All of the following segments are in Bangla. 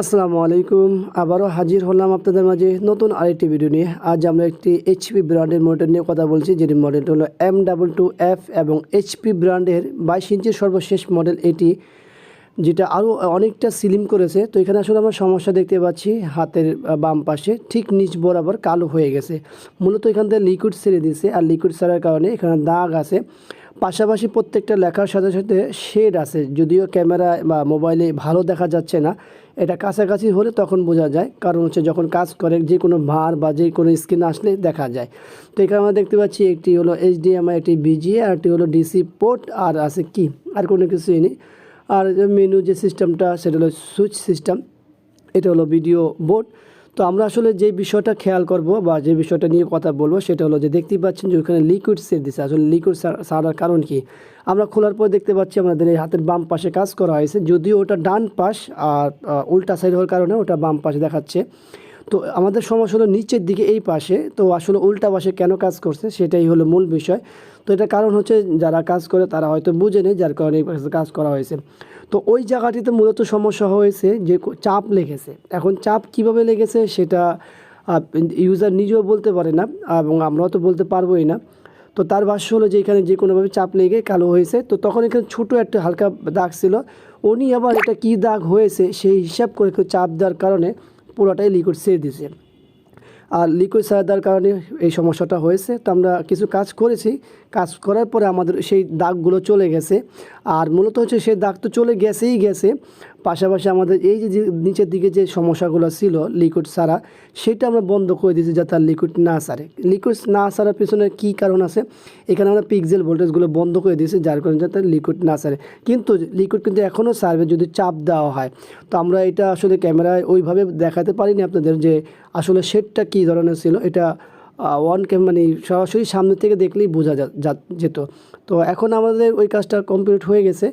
আসসালামু আলাইকুম। আবারও হাজির হলাম আপনাদের মাঝে নতুন আরেকটি ভিডিও নিয়ে। আজ আমরা একটি এইচপি ব্র্যান্ডের মডেল নিয়ে কথা বলছি, যেটি মডেলটা হলো m22f এবং এইচপি ব্র্যান্ডের 22 ইঞ্চির সর্বশেষ মডেল এটি, যেটা আরও অনেকটা স্লিম করেছে। তো এখানে আসলে আমরা সমস্যা দেখতে পাচ্ছি, হাতের বাম পাশে ঠিক নিচ বরাবর কালো হয়ে গেছে। মূলত এখান থেকে লিকুইড ছেড়ে দিয়েছে, আর লিকুইড ছাড়ার কারণে এখানে দাগ আছে। পাশাপাশি প্রত্যেকটা লেখার সাথে সাথে শেড আছে, যদিও ক্যামেরা বা মোবাইলে ভালো দেখা যাচ্ছে না। এটা কাছাকাছি হলে তখন বোঝা যায়, কারণ হচ্ছে যখন কাজ করে যে কোনো ভার বা যে কোনো স্ক্রিন আসলে দেখা যায়। তো এখানে আমরা দেখতে পাচ্ছি একটি হলো HDMI, একটি VGA, আর একটি হলো DC পোর্ট, আর আছে কি আর কোনো কিছুই নেই। আর মেনু যে সিস্টেমটা সেটা হলো সুইচ সিস্টেম, এটা হলো ভিডিও বোর্ড। তো আমরা আসলে যে বিষয়টা খেয়াল করব বা যে বিষয়টা নিয়ে কথা বলবো সেটা হলো যে দেখতেই পাচ্ছেন যে ওখানে লিকুইড সেট দিচ্ছে। আসলে লিকুইড ছাড়ার কারণ কি, আমরা খোলার পর দেখতে পাচ্ছি আমাদের এই হাতের বাম পাশে কাজ করা হয়েছে, যদিও ওটা ডান পাশ আর উল্টা সাইড হওয়ার কারণে ওটা বাম পাশে দেখাচ্ছে। তো আমাদের সমস্যা হলো নিচের দিকে এই পাশে, তো আসলে উল্টা পাশে কেন কাজ করছে সেটাই হলো মূল বিষয়। তো এটা কারণ হচ্ছে যারা কাজ করে তারা হয়তো বুঝে নেই, যার কারণে এই পাশে কাজ করা হয়েছে। তো ওই জায়গাটিতে মূলত সমস্যা হয়েছে যে চাপ লেগেছে। এখন চাপ কিভাবে লেগেছে সেটা ইউজার নিজেও বলতে পারে না, এবং আমরাও তো বলতে পারবোই না। তো তার ভাষ্য হলো যে এখানে যে কোনোভাবে চাপ লেগে কালো হয়েছে। তো তখন এখানে ছোটো একটা হালকা দাগ ছিল, উনি আবার এটা কী দাগ হয়েছে সেই হিসাব করে চাপ দেওয়ার কারণে পুরোটাই লিকুইড ছেড়ে দিয়েছে। আর লিকুইড ছাড়া দেওয়ার কারণে এই সমস্যাটা হয়েছে। তো আমরা কিছু কাজ করেছি, কাজ করার পরে আমাদের সেই দাগগুলো চলে গেছে। আর মূলত হচ্ছে সেই দাগ তো চলে গেছে, পাশাপাশি আমাদের এই যে নিচের দিকে যে সমস্যাগুলো ছিল লিকুইড ছাড়া, সেটা আমরা বন্ধ করে দিয়েছি যাতে আর লিকুইড না ছাড়ে। লিকুইড না ছাড়ার পিছনে কী কারণ আছে, এখানে আমরা পিক্সেল ভোল্টেজগুলো বন্ধ করে দিয়েছি, যার কারণে যাতে লিকুইড না ছাড়ে। কিন্তু লিকুইড কিন্তু এখনও ছাড়বে যদি চাপ দেওয়া হয়। তো আমরা এটা আসলে ক্যামেরায় ওইভাবে দেখাতে পারিনি আপনাদের যে আসলে শেডটা কী ধরনের ছিল। এটা মানে সরাসরি সামনে থেকে দেখলেই বোঝা যেত। তো এখন আমাদের ওই কাজটা কমপ্লিট হয়ে গেছে।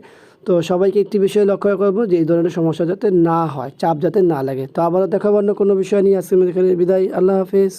তো সবাইকে একটি বিষয় লক্ষ্য করবো যে এই ধরনের সমস্যা যাতে না হয়, চাপ যাতে না লাগে। তো আবারও দেখাবো অন্য কোনো বিষয় নিয়ে। আজকে এখানে বিদায়, আল্লাহ হাফেজ।